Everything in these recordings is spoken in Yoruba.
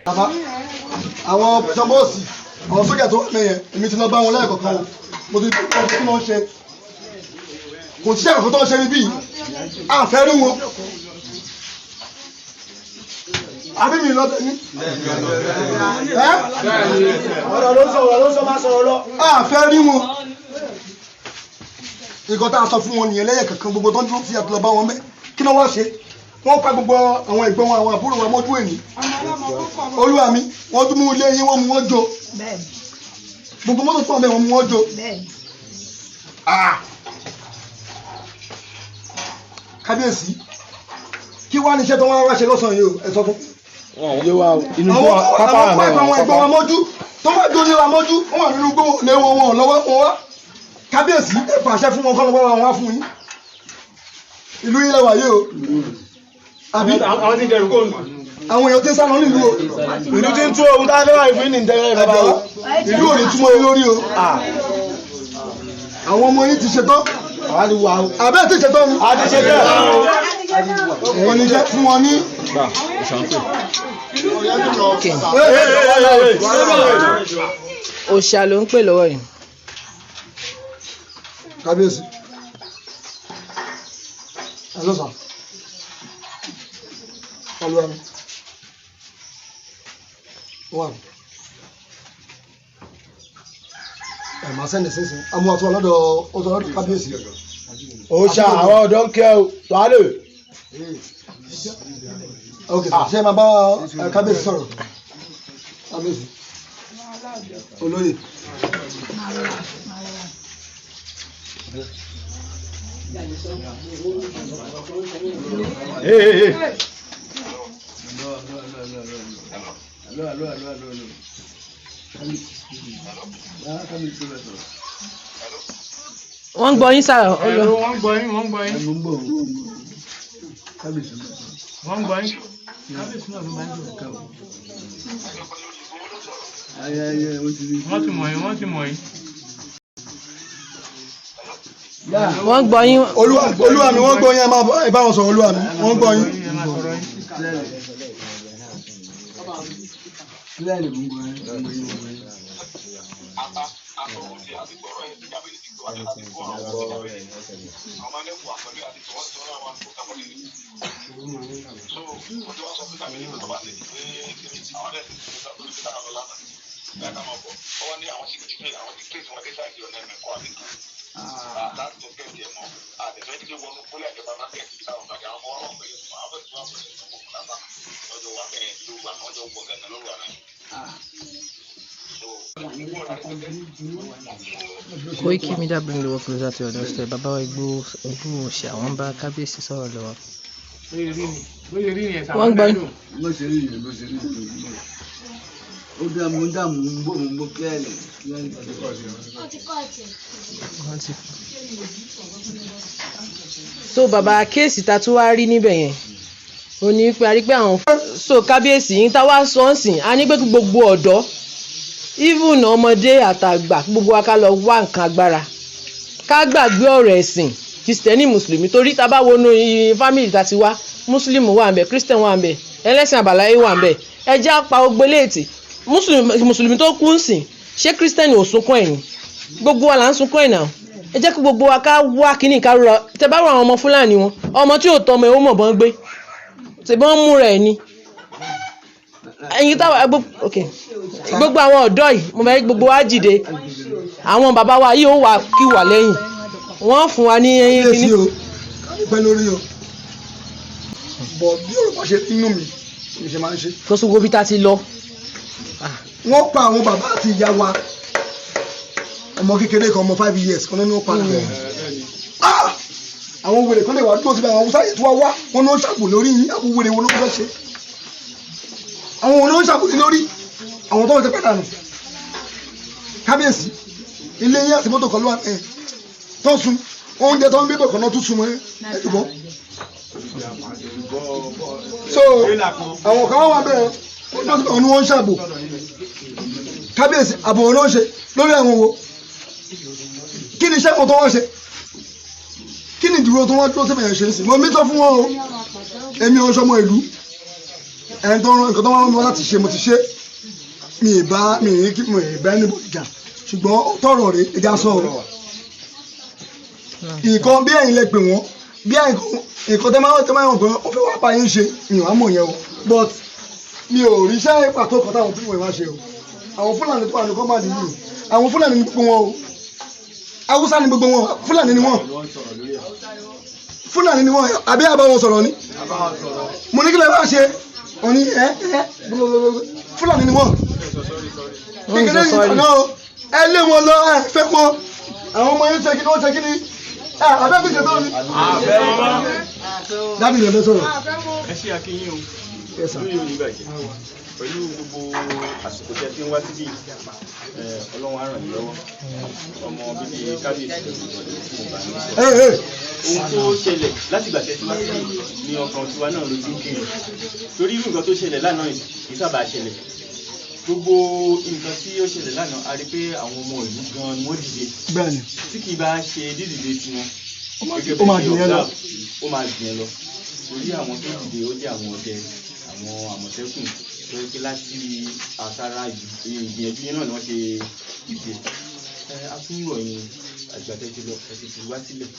Bàbá àwọn pẹ̀sán bọ́ọ̀sì àwọn sójà tó wà mẹ́yẹn èmi ti lọ bá wọn lẹ́ẹ̀kọ̀kan o mo ti kọ́ ọ́ kí wọ́n ṣe kò sí àkókò tó ń ṣe níbí àfẹ́ rí wọn àbí mi lọ bẹ̀ni ọ̀rọ̀ ló sọ máa sọ̀rọ̀ lọ. àfẹ́ rí wọn nǹkan tá a sọ fún wọn nìyẹn lẹ́yìn kankan gbogbo tó ń dúró sí àtúlọ̀ bá wọn mẹ́ kí náà wá ṣe wọ́n pa gbogbo àwọn ẹ̀gbọ́n wọn àwọn àbúrò wọn mọ́jú èní olúwa mi wọ́n tún mú ilé yín wọ́n mú wọn jò gbogbo mọ́tò tó wà mẹ́ wọ́n mú wọn jò kábíyèsí kí wàá ní iṣẹ́ tó wọ́n wá ṣe lọ́sàn-án yìí o ẹ sọ fún àwọn ẹ̀gbọ́n wọn mọ́jú tó wà dúró wa mọ́jú wọ́n wà nínú gbówó lé wọn lọ́wọ́ wọn wá kábíyèsí ẹ pàṣẹ fún wọn kọ́ lọ́wọ́ wọn wá fún yín ìlú yìí lẹ́wà yìí o àbí àwọn tí ń dẹrù kóònù. àwọn èèyàn tí ń sálọ nílùú o ìlú tí ń tú ohun tá a fẹ́ wà ìfún ní ìtẹ́lẹ̀ bàbá wa. ìlú ò ní túmọ̀ yín lórí o àwọn ọmọ yín ti ṣetán àbẹ́ ti ṣetán ni. a ti ṣetán. wọ́n ní jẹ́ fún wọn ní. òòṣà ló ń pè lọ́wọ́ yìí. kábíyèsí ẹ lọ sàn olúwa mi wà ẹ máa sẹ́ni sísìn amú àtúwọ̀ lọ́dọ̀ ọ̀dọ̀ kábíyèsí. òòṣà àwọn ọ̀dọ́ ń kẹ́ o wàhálà. ok ṣe máa bá kábíyèsí sọ̀rọ̀ kábíyèsí olóyè. wọ́n gbọ́ yín sára wọ́n gbọ́ yín wọ́n gbọ́ yín wọ́n gbọ́ yín. wọ́n ti mọ̀ yín wọ́n ti mọ̀ yín. wọ́n gbọ́ yín. olúwa mi wọ́n gbọ́ yín ẹ bá wọn sọ̀rọ̀ olúwa mi wọ́n gbọ́ yín. Koiki Media bring the work closer to your doorstep. Bàbá wa Igboho Òòṣà àwọn bá kábíyèsí sọ̀rọ̀ lọ́wọ́. wọ́n gbọ́ yín. bó ṣe rí yẹn ó dààmú ń bò kílẹ̀. so bàbá kéèsì ta tún wá rí níbẹ̀ yẹn ó ní pé a rí pé àwọn so kábíyèsí yín tá wá sọ ọ́n sìn a ní pé gbogbo ọ̀dọ́ even ọmọdé àtàgbà gbogbo wa ká lọ wá nǹkan agbára ká gbàgbé ọ̀rọ̀ ẹ̀sìn kìrìsìtẹ́nì mùsùlùmí torí tá a bá wọnú fámìlì tá ti wá mùsùlùmí wà ń bẹ kírísítẹ̀n wà ń bẹ ẹlẹ́sìn àbáláyé wà ń bẹ ẹ jẹ́ apá ogbé léètì mùsùlùmí tó kú ń sìn ṣé kírísítẹ́nì ò sunkún ẹ̀ ni gbogbo wa là ń sunkún ẹ̀ náà ẹ jẹ́ kí gbogbo wa ká wá kíní ká rọ tẹ bá rọ àwọn ọmọ fúlàní wọn ọmọ tí ò tọ́ ọmọ ẹ̀ ó mọ̀ bọ́n gbé tẹ bọ́n mú rẹ̀ ni ẹ̀yin táwa gbogbo àwọn ọ̀dọ́ yìí mo fẹ́ gbogbo wa jìde àwọn bàbá wa yìí ó wà kí wà lẹ́yìn wọ́n fún wa ní kíní. pẹ́ lórí o bọ̀ bí Yorùbá ṣe nínú mi kì í ṣe máa ń ṣe. fọ́sùgbó bí tá ti lọ. wọ́n pa àwọn bàbá àti ìyá wa ọmọ kékeré kan ọmọ 5 years kan nínú pa àwọn wèrè kan lè wá dúró síbi àwọn Haúsá yìí tó wá wọn ní wọ́n ṣàpò lórí yín àwọn wèrè wọn ló fẹ́ ṣe àwọn wọn ní wọ́n ṣàpò lórí àwọn tó ń ṣe pàdánù kábíyèsí ilé yín àti mọ́tò kan ló wà ẹ̀ tó sun oúnjẹ tó ń gbé bọ̀ kan náà tún sun mọ́ ẹ̀dùbọ́ so àwọn kan wà bẹ́ẹ̀ wọ́n tó síbẹ̀ wọn ni wọ́n ń ṣàbò kábíyèsí àbò wọn ló ń ṣe lórí àwọn wo kí ni iṣẹ́ kan tó wọ́n ṣe kí ni ìdúró tó wọ́n dúró sí bẹ̀rẹ̀ ṣe sí mo mí sọ fún wọn o èmi ò sọmọ ìlú ẹni tó rán nǹkan tó wọ́n rán láti ṣe mo ti ṣe mi ì bá ẹni bò jà ṣùgbọ́n tọrọ rẹ ẹja sọ ọ nǹkan bí ẹ̀yin lè pè wọ́n bí nǹkan tẹ́ máa ń gbọ́n ó fẹ́ wá bá yín ṣe mi ò wá mọ̀ yẹn o but mi ò rí iṣẹ́ pàtó kan táwọn fúlàní wá ṣe o àwọn fúlàní tó wà ní kọ́mbà nìyí àwọn fúlàní ní gbogbo wọn o haúsá ní gbogbo wọn fúlàní ni wọn fúlàní ni wọn àbí àbáwọn sọ̀rọ̀ ni mo ní kí lè bá ṣe òní fúlàní ni wọn kékeré yìí náà ẹ lé wọn lọ ẹ fẹ́ pọn àwọn ọmọ yẹn ṣe kí ni wọ́n ṣe kí ni abẹ́ bí ṣètò ni. dábì lè fẹ́ sọ̀rọ̀. ẹ ṣe akínyìn o lórí oníbàjẹ́ pẹ̀lú gbogbo àsìkò tí a ti ń wá síbí ọlọ́run á ràn yín lọ́wọ́ ọmọ bíbí kábíyèsí ohun tó ṣẹlẹ̀ láti ìgbà tẹ́tí wá síbí ní ọkàn tiwa náà ló ti ń kiri torí irú nǹkan tó ṣẹlẹ̀ lánàá kì í sábà ṣẹlẹ̀ gbogbo nǹkan tí ó ṣẹlẹ̀ lánàá a rí pé àwọn ọmọ ìlú gan ni wọ́n dìde tí kì í bá ṣe dídìde tiwọn gẹ́gẹ́ bí ó máa dìyẹn lọ torí àwọn tó dìde ó jẹ́ àwọn ọdẹ àwọn àmọ̀tẹ́kùn tó yẹ pé láti àtàrà ìgbìyànjú yẹn náà ni wọ́n ṣe dìde a tún rọ̀ yín àgbàtẹ́jú lọ ẹ̀sìn ti wá sílẹ̀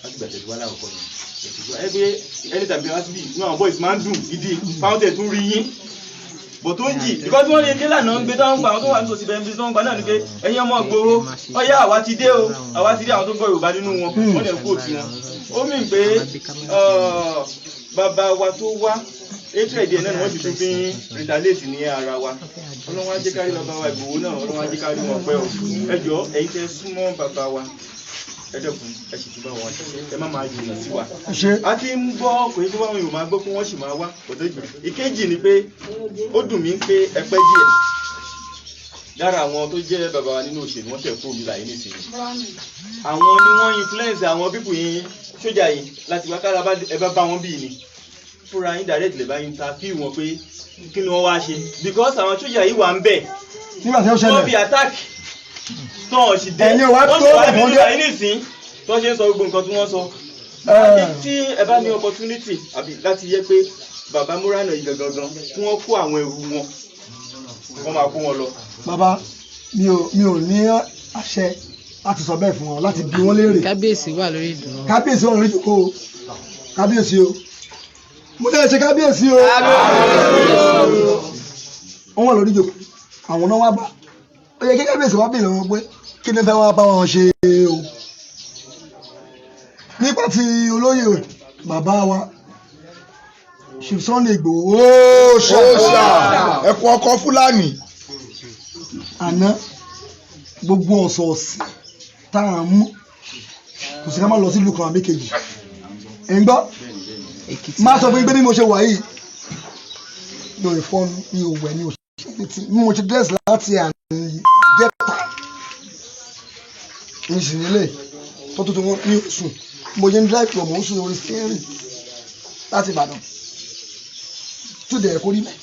láti gbàtẹ́jú wá láwùkọ́ yẹn ẹgbẹ́ ẹni tàbí wá síbí inú àwọn boys máa ń dùn gidi fáwọn tẹ̀ tún rí yín bò tó ń jì because wọ́n lè dé lànà ń gbé tó ń gba àwọn tó wà ní tòsí bẹ́ẹ̀ bí tó ń gba náà ni pé ẹ̀yin ọmọ ìgboro ọ̀yá àwa ti dé o àwa ti dé àwọn tó gbọ́ Yorùbá nínú wọn wọ́n lè kó òtí wọn ó mì pé bàbá wa tó wá hatred ẹ̀ náà ni wọ́n ti tún fi ń retaliate ní ara wa ọlọ́wọ́n á jẹ́ kárí bàbá wa Ìgbòho náà ọlọ́wọ́n á jẹ́ kárí wọn pẹ́ o ẹ jọ̀ọ́ ẹ̀yin tẹ́ súnmọ́ bàbá wa ẹ dẹ́kun ẹ sì tún bá wọn ṣiṣẹ́ ẹ má máa jìnnà sí wa a ti ń gbọ́ kò ní kí wọ́n yóò máa gbọ́ pé wọ́n sì máa wá kòtò ìgbà ìkejì ni pé ó dùn mí pé ẹ pẹ́ díẹ̀ lára àwọn tó jẹ́ bàbá wa nínú òṣèlú wọ́n tẹ̀ kúrò nílà yìí nísìnyí àwọn ni wọ́n influence àwọn pípù yín sójà yìí láti wá kára ẹ bá bá wọn bíi ni fúnra yín direct lè bá yín ta fí wọn pé kí ni wọ́n wá ṣe because àwọn sójà yìí wà ń bẹ̀ wọ́n bí attack tán sì dé wọ́n sì wá nínú ìlà yìí nísìnyí tó ṣe ń sọ gbogbo nǹkan tí wọ́n sọ tí ẹ bá ní opportunity àbí láti yẹ pé bàbá Múránà yìí gangan kí wọ́n kó àwọn ẹrù wọn wọ́n máa kó wọn lọ. bàbá mi ò ní àṣẹ láti sọ bẹ́ẹ̀ fún wọn láti bí wọ́n léèrè. kábíyèsí wà lórí ìdùnnú. kábíyèsí wà lórí ìdùnnú o kábíyèsí o mo lè ṣe kábíyèsí o. wọ́n wà lórí ìdùnnú àwọn náà wá bá ó yẹ kí kábíyèsí wá bèèrè wọn pé kí ni fẹ́ wá bá wọn ṣe o. nípa ti olóyè bàbá wa Sunday Igboho ẹkùn ọkọ Fúlàní àná gbogbo ọ̀sọ̀ọ̀sẹ̀ tá à ń mú kò sí ká má lọ sí ìlú kan àbí kejì ẹ̀ ń gbọ́ má sọ fún yín pé bí mo ṣe wà yìí mi ò fọ́nù mi ò wẹ̀ mi ò ṣe tí mo ti dẹ́sì láti àná jẹ́ta mi sì nílé tó tó wọn ní oṣù mo yẹn ń drive lọ mò ń sùn lórí steering láti Ìbàdàn tó dẹ̀ kó rí bẹ́ẹ̀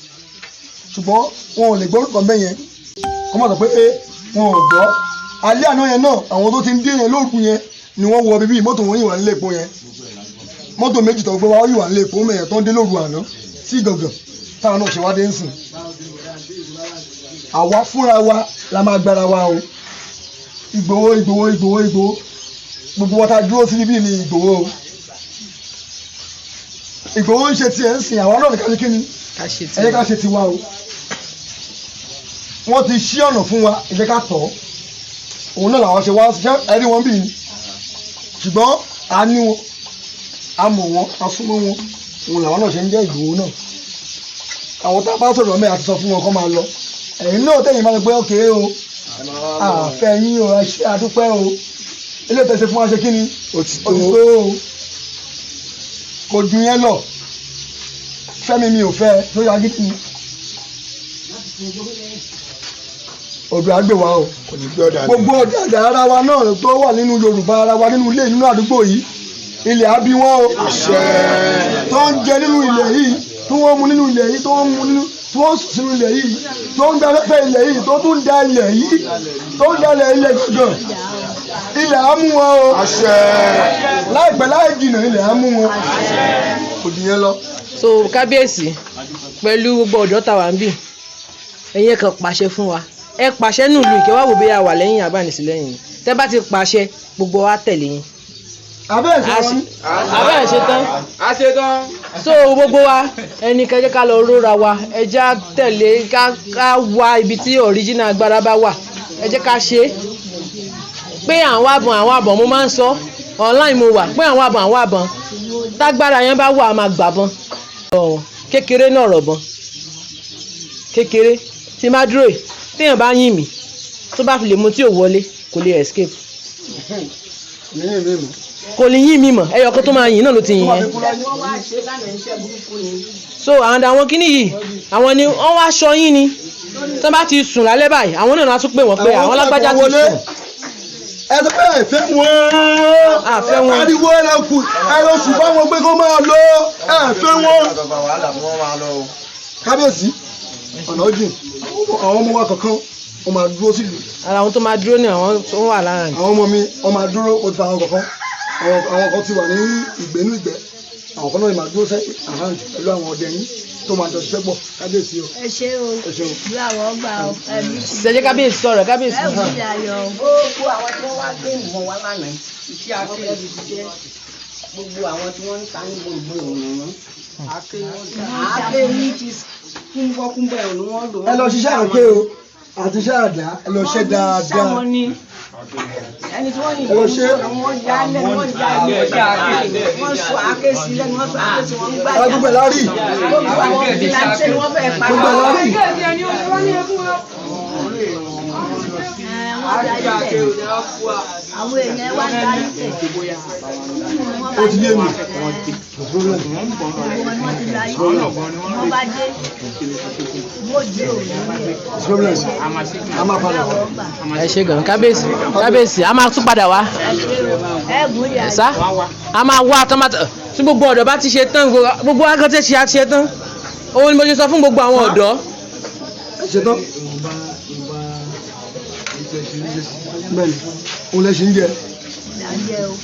ṣùgbọ́n wọn ò lè gbọ́ orúkọ bẹ́ẹ̀ yẹn kọ́ mọ̀ sọ pé wọn ò gbọ́ alẹ́ àná yẹn náà àwọn tó ti ń dé yẹn lóògùn yẹn ni wọ́n wọ bíbí mọ́tò wọn yìí wà nílé epo yẹn mọ́tò méjì tó gbé wa yìí wà nílé epo mẹ́yẹn tó ń dé lóògùn àná sí gàngàn táwọn náà ṣe wá dé ń sìn àwa fúnra wa la máa gbára wa o Ìgbòho gbogbo wa ta dúró sí bíbí ni Ìgbòho Ìgbòho ń ṣe tiẹ̀ ń sìn àwa náà nìkan ní kíni ẹ jẹ́ ká ṣe tiwa o wọ́n ti ṣí ọ̀nà fún wa ẹ jẹ́ ká tọ̀ òun náà làwọn ṣe wá ṣe ẹ̀rí wọn bí ṣùgbọ́n a ní wọn a mọ̀ wọn a súnmọ́ wọn òun làwọn náà ṣe ń jẹ́ Ìgbòho náà àwọn tá a bá sọ̀rọ̀ mẹ́ àti sọ fún wọn kọ́ máa lọ ẹ̀yin náà tẹ̀yìn máa ń pẹ́ òkè o àfẹ́ yín o ẹ ṣe àdúpẹ́ o ilé ìtẹ̀sẹ̀ fún wa ṣe kí ni òtítọ́ o kò dùn yẹn lọ fẹ́mi mi ò fẹ́ tó yá gidi ni odò àgbèwà o gbogbo ọ̀dàdà ara wa náà tó wà nínú Yorùbá ara wa nínú ilé nínú àdúgbò yìí ilẹ̀ àbí wọn o tó ń jẹ nínú ilẹ̀ yìí tó wọ́n mu nínú ilẹ̀ yìí tó wọ́n mu nínú tó wọ́n sùn sínú ilẹ̀ yìí tó ń da afẹ́fẹ́ ilẹ̀ yìí tó tún da ilẹ̀ yìí tó ń da ilẹ̀ gàngàn ilẹ̀ á mú wọn o láìpẹ́ láì jìnnà ilẹ̀ á mú wọn kò jù yẹn lọ. so kábíyèsí pẹ̀lú gbogbo ọ̀dọ́ tàwa ń bì ẹ̀yin kan pàṣẹ fún wa ẹ pàṣẹ nílùú ìkẹwàá wò bóyá wà lẹ́yìn àbánisílẹ́yìn tẹ́ bá ti pàṣẹ gbogbo wa tẹ̀lé yín. abẹ́ ṣe tán so gbogbo wa ẹni kẹjẹ ká lọ róra wa ẹ já tẹ̀lé ká wá ibi tí original agbára bá wà ẹ jẹ́ ká ṣe é pé àwọn àbọ̀n mo máa ń sọ online mo wà pé àwọn àbọ̀n tágbára yẹn bá wà á máa gbàbọn kékeré náà rọ̀bọ̀n kékeré tí má dúró yìí téèyàn bá yìn mí tó bá fi lè mú tí ò wọlé kò lè escape kò lè yìn mí mọ̀ ẹyọ kan tó máa yìn náà ló ti yìn yẹn so àwọn kíní yìí àwọn ni wọ́n wá aṣọ yín ni tó bá ti sùn lálẹ́ báyìí àwọn náà tún pè wọ́n pé àwọn lágbájá ti sùn. ẹ tó pé ẹ̀fẹ́ wọn ariwo ẹ̀rọ kù ẹ̀rọ sùn bá wọn pé kó máa lọ ẹ̀fẹ́ wọn. kábíyèsí ọ̀nà jìn àwọn ọmọ wa kankan wọ́n máa dúró sílùú. ara àwọn tó máa dúró ní àwọn tó wà lára ní. àwọn ọmọ mi wọ́n máa dúró ó ti fa àwọn kankan àwọn kan ti wà ní ìgbénú ìgbẹ́ àwọn kan náà máa dúró sẹ́yìn àhán pẹ̀lú àwọn ọdẹ yín tó máa jọ ṣiṣẹ́ pọ̀ kábíyèsí o. ẹ ṣe o bí àwọn ọgbà ẹbí. ṣèjẹ́ kábíyèsí sọ̀rọ̀ kábíyèsí. ẹ wù mí ayọ̀. gbogbo àwọn tí wọ́n wá gbé ìwọ̀n wá lánàá iṣẹ́ akẹ́kọ̀ọ́ ti jẹ́ gbogbo àwọn tí wọ́n ń ta ní gbogbo ìròyìn àáké ní ti kúńbọ́kúńbọ́ ẹ̀rù ni wọ́n lò. ẹ lọ ṣiṣẹ́ àròkè o àti iṣẹ́ àdá ẹ lọ ṣe dáadáa. ẹni tí wọ́n yìnbọn wọ́n já lẹ́nu wọ́n já ilé wọ́n sọ àáké sí lẹ́nu wọ́n sọ àáké sí wọ́n gbá. gbogbo ẹ̀ lárí. gbogbo àwọn fìlàntẹ́ ni wọ́n fẹ́ẹ́ pa. gbogbo ẹ̀ lárí. àwọn èèyàn wá dárí tẹ̀. ó ti yé mi. wọ́n ti darí tẹ̀ wọ́n bá dé wọ́n di òun ní a máa padà wá. ẹ ṣe gan kábíyèsí a máa tún padà wá ẹ̀gùn yà sá a máa wá tọ́mátà tí gbogbo ọ̀dọ́ bá ti ṣe tán gbogbo akọ́tẹ́ ṣe àti ṣe tán òun ni mo ṣe sọ fún gbogbo àwọn ọ̀dọ́. ẹ ṣe tán. bẹ́ẹ̀ni òun lẹ ṣe ń jẹ. ìdájẹ́ o.